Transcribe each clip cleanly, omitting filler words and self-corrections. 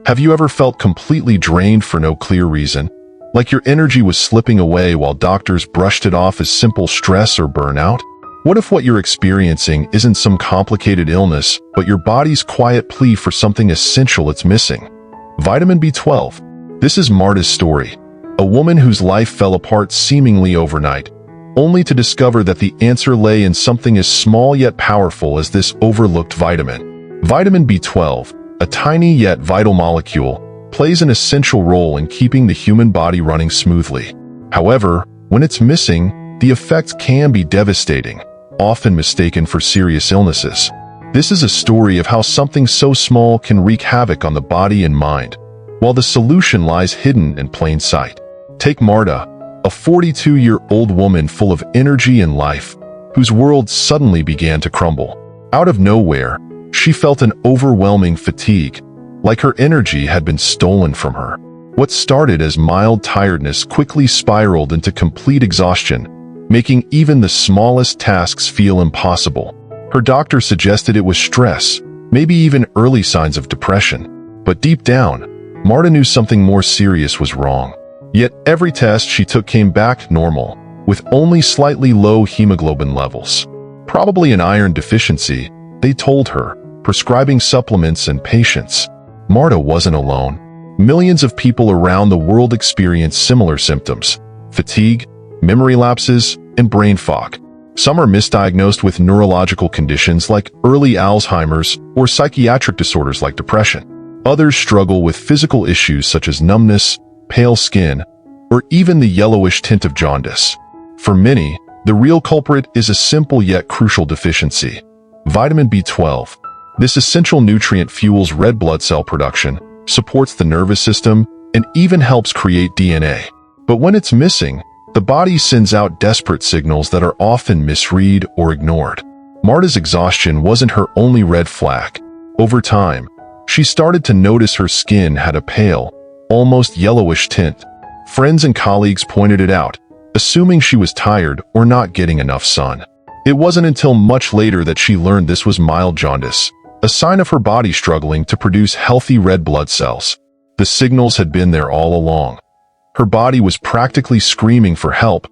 Have you ever felt completely drained for no clear reason? Like your energy was slipping away while doctors brushed it off as simple stress or burnout? What if what you're experiencing isn't some complicated illness, but your body's quiet plea for something essential it's missing? Vitamin B12. This is Marta's story, a woman whose life fell apart seemingly overnight, only to discover that the answer lay in something as small yet powerful as this overlooked vitamin. Vitamin B12, a tiny yet vital molecule, plays an essential role in keeping the human body running smoothly. However, when it's missing, the effects can be devastating, often mistaken for serious illnesses. This is a story of how something so small can wreak havoc on the body and mind, while the solution lies hidden in plain sight. Take Marta, a 42-year-old woman full of energy and life, whose world suddenly began to crumble. Out of nowhere, she felt an overwhelming fatigue, like her energy had been stolen from her. What started as mild tiredness quickly spiraled into complete exhaustion, making even the smallest tasks feel impossible. Her doctor suggested it was stress, maybe even early signs of depression. But deep down, Marta knew something more serious was wrong. Yet every test she took came back normal, with only slightly low hemoglobin levels. Probably an iron deficiency, they told her, prescribing supplements and patience. Marta wasn't alone. Millions of people around the world experience similar symptoms: fatigue, memory lapses, and brain fog. Some are misdiagnosed with neurological conditions like early Alzheimer's or psychiatric disorders like depression. Others struggle with physical issues such as numbness, pale skin, or even the yellowish tint of jaundice. For many, the real culprit is a simple yet crucial deficiency: vitamin B12. This essential nutrient fuels red blood cell production, supports the nervous system, and even helps create DNA. But when it's missing, the body sends out desperate signals that are often misread or ignored. Marta's exhaustion wasn't her only red flag. Over time, she started to notice her skin had a pale, almost yellowish tint. Friends and colleagues pointed it out, assuming she was tired or not getting enough sun. It wasn't until much later that she learned this was mild jaundice, a sign of her body struggling to produce healthy red blood cells. The signals had been there all along. Her body was practically screaming for help,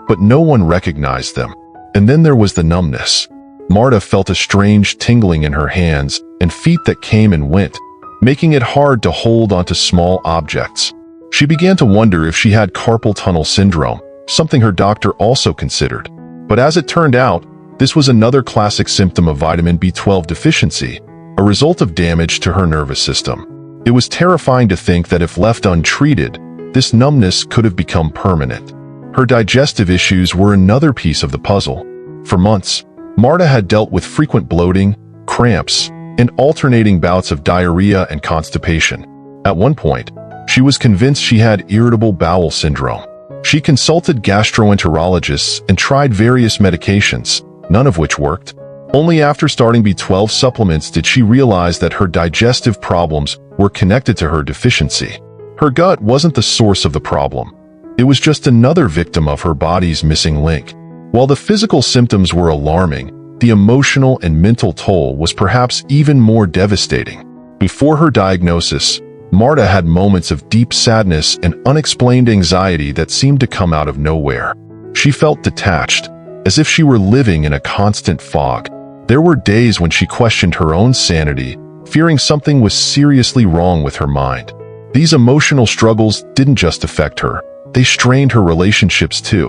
but no one recognized them. And then there was the numbness. Marta felt a strange tingling in her hands and feet that came and went, making it hard to hold onto small objects. She began to wonder if she had carpal tunnel syndrome, something her doctor also considered. But as it turned out, this was another classic symptom of vitamin B12 deficiency, a result of damage to her nervous system. It was terrifying to think that if left untreated, this numbness could have become permanent. Her digestive issues were another piece of the puzzle. For months, Marta had dealt with frequent bloating, cramps, and alternating bouts of diarrhea and constipation. At one point, she was convinced she had irritable bowel syndrome. She consulted gastroenterologists and tried various medications, none of which worked. Only after starting B12 supplements did she realize that her digestive problems were connected to her deficiency. Her gut wasn't the source of the problem. It was just another victim of her body's missing link. While the physical symptoms were alarming, the emotional and mental toll was perhaps even more devastating. Before her diagnosis, Marta had moments of deep sadness and unexplained anxiety that seemed to come out of nowhere. She felt detached, as if she were living in a constant fog. There were days when she questioned her own sanity, fearing something was seriously wrong with her mind. These emotional struggles didn't just affect her, they strained her relationships too.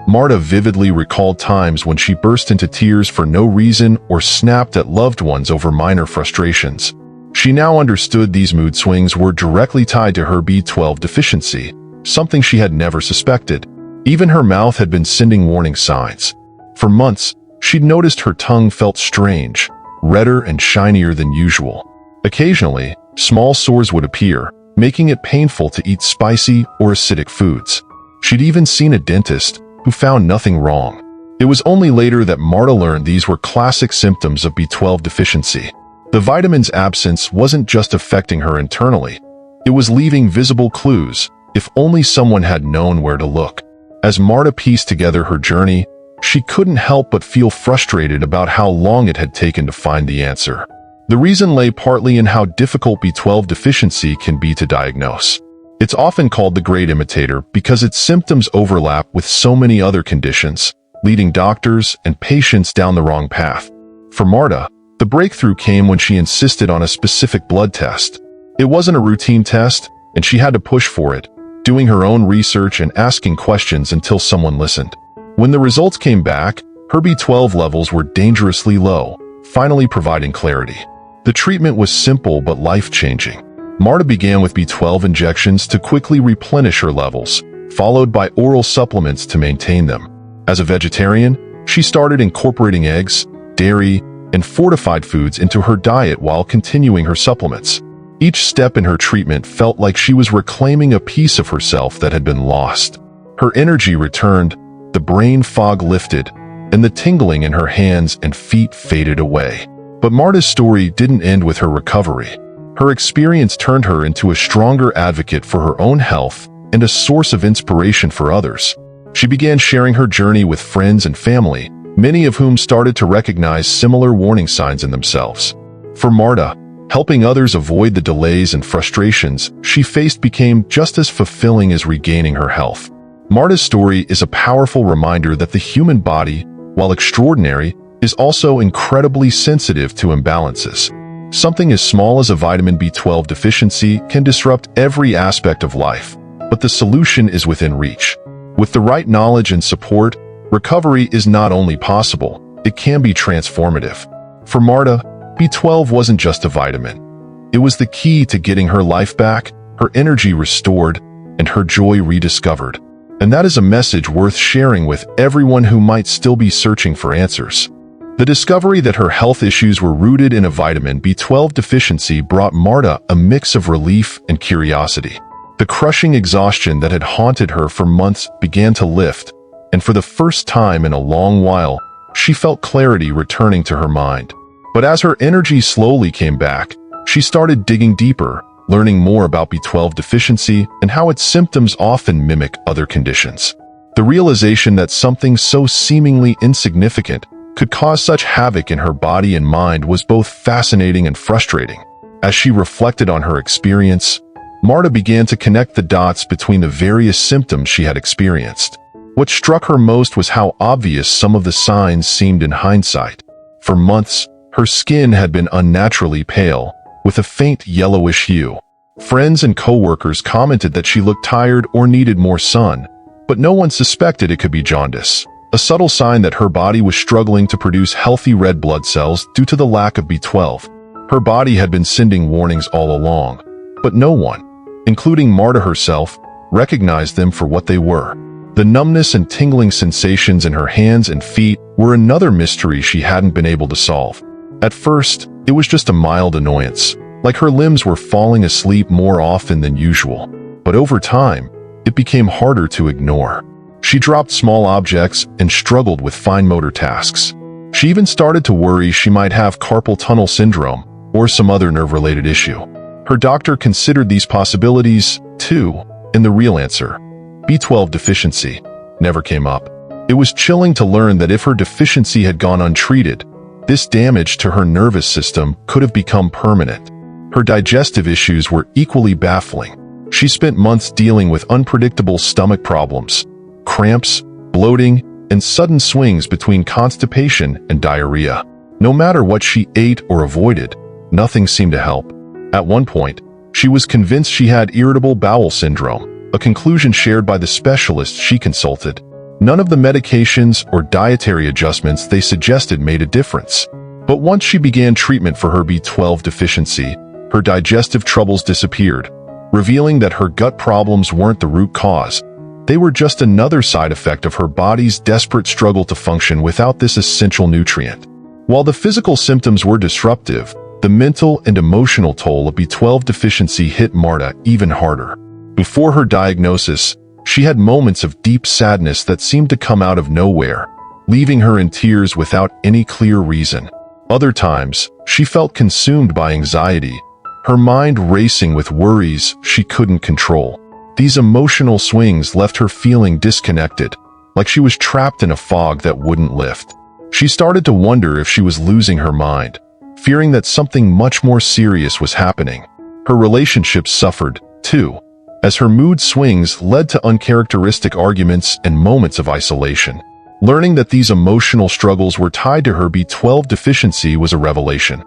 Marta vividly recalled times when she burst into tears for no reason or snapped at loved ones over minor frustrations. She now understood these mood swings were directly tied to her B12 deficiency, something she had never suspected. Even her mouth had been sending warning signs. For months, she'd noticed her tongue felt strange, redder and shinier than usual. Occasionally, small sores would appear, making it painful to eat spicy or acidic foods. She'd even seen a dentist, who found nothing wrong. It was only later that Marta learned these were classic symptoms of B12 deficiency. The vitamin's absence wasn't just affecting her internally. It was leaving visible clues, if only someone had known where to look. As Marta pieced together her journey, she couldn't help but feel frustrated about how long it had taken to find the answer. The reason lay partly in how difficult B12 deficiency can be to diagnose. It's often called the great imitator because its symptoms overlap with so many other conditions, leading doctors and patients down the wrong path. For Marta, the breakthrough came when she insisted on a specific blood test. It wasn't a routine test, and she had to push for it, doing her own research and asking questions until someone listened. When the results came back, her B12 levels were dangerously low, finally providing clarity. The treatment was simple but life-changing. Marta began with B12 injections to quickly replenish her levels, followed by oral supplements to maintain them. As a vegetarian, she started incorporating eggs, dairy, and fortified foods into her diet while continuing her supplements. Each step in her treatment felt like she was reclaiming a piece of herself that had been lost. Her energy returned, the brain fog lifted, and the tingling in her hands and feet faded away. But Marta's story didn't end with her recovery. Her experience turned her into a stronger advocate for her own health and a source of inspiration for others. She began sharing her journey with friends and family, many of whom started to recognize similar warning signs in themselves. For Marta, helping others avoid the delays and frustrations she faced became just as fulfilling as regaining her health. Marta's story is a powerful reminder that the human body, while extraordinary, is also incredibly sensitive to imbalances. Something as small as a vitamin B12 deficiency can disrupt every aspect of life, but the solution is within reach. With the right knowledge and support, recovery is not only possible, it can be transformative. For Marta, B12 wasn't just a vitamin. It was the key to getting her life back, her energy restored, and her joy rediscovered. And that is a message worth sharing with everyone who might still be searching for answers. The discovery that her health issues were rooted in a vitamin B12 deficiency brought Marta a mix of relief and curiosity. The crushing exhaustion that had haunted her for months began to lift, and for the first time in a long while, she felt clarity returning to her mind. But as her energy slowly came back, she started digging deeper, learning more about B12 deficiency and how its symptoms often mimic other conditions. The realization that something so seemingly insignificant could cause such havoc in her body and mind was both fascinating and frustrating. As she reflected on her experience, Marta began to connect the dots between the various symptoms she had experienced. What struck her most was how obvious some of the signs seemed in hindsight. For months, her skin had been unnaturally pale, with a faint yellowish hue. Friends and coworkers commented that she looked tired or needed more sun, but no one suspected it could be jaundice, a subtle sign that her body was struggling to produce healthy red blood cells due to the lack of B12. Her body had been sending warnings all along, but no one, including Marta herself, recognized them for what they were. The numbness and tingling sensations in her hands and feet were another mystery she hadn't been able to solve. At first, it was just a mild annoyance, like her limbs were falling asleep more often than usual. But over time, it became harder to ignore. She dropped small objects and struggled with fine motor tasks. She even started to worry she might have carpal tunnel syndrome or some other nerve-related issue. Her doctor considered these possibilities, too, and the real answer, B12 deficiency, never came up. It was chilling to learn that if her deficiency had gone untreated, this damage to her nervous system could have become permanent. Her digestive issues were equally baffling. She spent months dealing with unpredictable stomach problems, cramps, bloating, and sudden swings between constipation and diarrhea. No matter what she ate or avoided, nothing seemed to help. At one point, she was convinced she had irritable bowel syndrome, a conclusion shared by the specialist she consulted. None of the medications or dietary adjustments they suggested made a difference. But once she began treatment for her B12 deficiency, her digestive troubles disappeared, revealing that her gut problems weren't the root cause. They were just another side effect of her body's desperate struggle to function without this essential nutrient. While the physical symptoms were disruptive, the mental and emotional toll of B12 deficiency hit Marta even harder. Before her diagnosis, she had moments of deep sadness that seemed to come out of nowhere, leaving her in tears without any clear reason. Other times, she felt consumed by anxiety, her mind racing with worries she couldn't control. These emotional swings left her feeling disconnected, like she was trapped in a fog that wouldn't lift. She started to wonder if she was losing her mind, fearing that something much more serious was happening. Her relationships suffered, too, as her mood swings led to uncharacteristic arguments and moments of isolation. Learning that these emotional struggles were tied to her B12 deficiency was a revelation,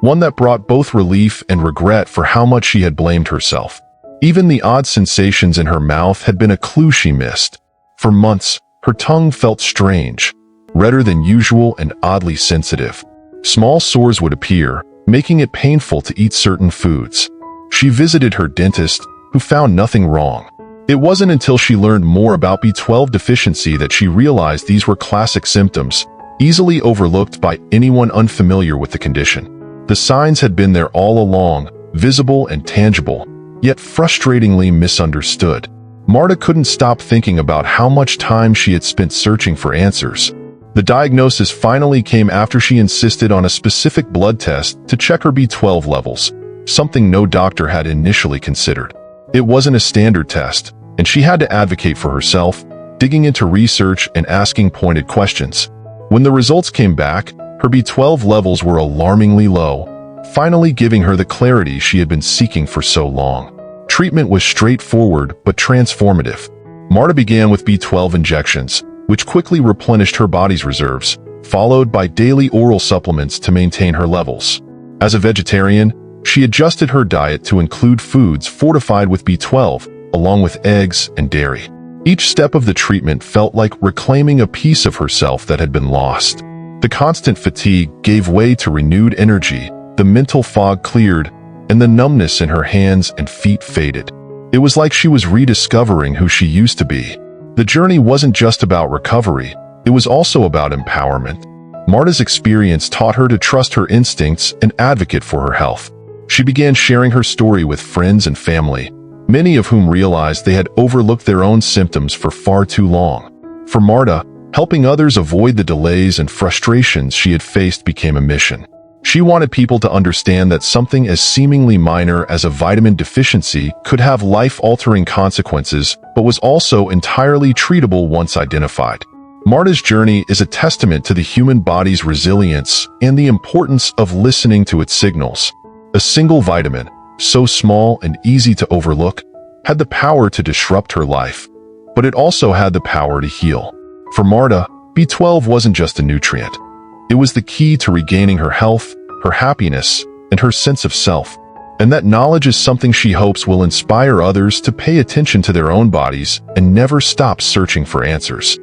one that brought both relief and regret for how much she had blamed herself. Even the odd sensations in her mouth had been a clue she missed. For months, her tongue felt strange, redder than usual and oddly sensitive. Small sores would appear, making it painful to eat certain foods. She visited her dentist, who found nothing wrong. It wasn't until she learned more about B12 deficiency that she realized these were classic symptoms, easily overlooked by anyone unfamiliar with the condition. The signs had been there all along, visible and tangible, yet frustratingly misunderstood. Marta couldn't stop thinking about how much time she had spent searching for answers. The diagnosis finally came after she insisted on a specific blood test to check her B12 levels, something no doctor had initially considered. It wasn't a standard test, and she had to advocate for herself, digging into research and asking pointed questions. When the results came back, her B12 levels were alarmingly low, finally giving her the clarity she had been seeking for so long. Treatment was straightforward but transformative. Marta began with B12 injections, which quickly replenished her body's reserves, followed by daily oral supplements to maintain her levels. As a vegetarian, she adjusted her diet to include foods fortified with B12, along with eggs and dairy. Each step of the treatment felt like reclaiming a piece of herself that had been lost. The constant fatigue gave way to renewed energy, the mental fog cleared, and the numbness in her hands and feet faded. It was like she was rediscovering who she used to be. The journey wasn't just about recovery, it was also about empowerment. Marta's experience taught her to trust her instincts and advocate for her health. She began sharing her story with friends and family, many of whom realized they had overlooked their own symptoms for far too long. For Marta, helping others avoid the delays and frustrations she had faced became a mission. She wanted people to understand that something as seemingly minor as a vitamin deficiency could have life-altering consequences, but was also entirely treatable once identified. Marta's journey is a testament to the human body's resilience and the importance of listening to its signals. A single vitamin, so small and easy to overlook, had the power to disrupt her life, but it also had the power to heal. For Marta, B12 wasn't just a nutrient. It was the key to regaining her health, her happiness, and her sense of self. And that knowledge is something she hopes will inspire others to pay attention to their own bodies and never stop searching for answers.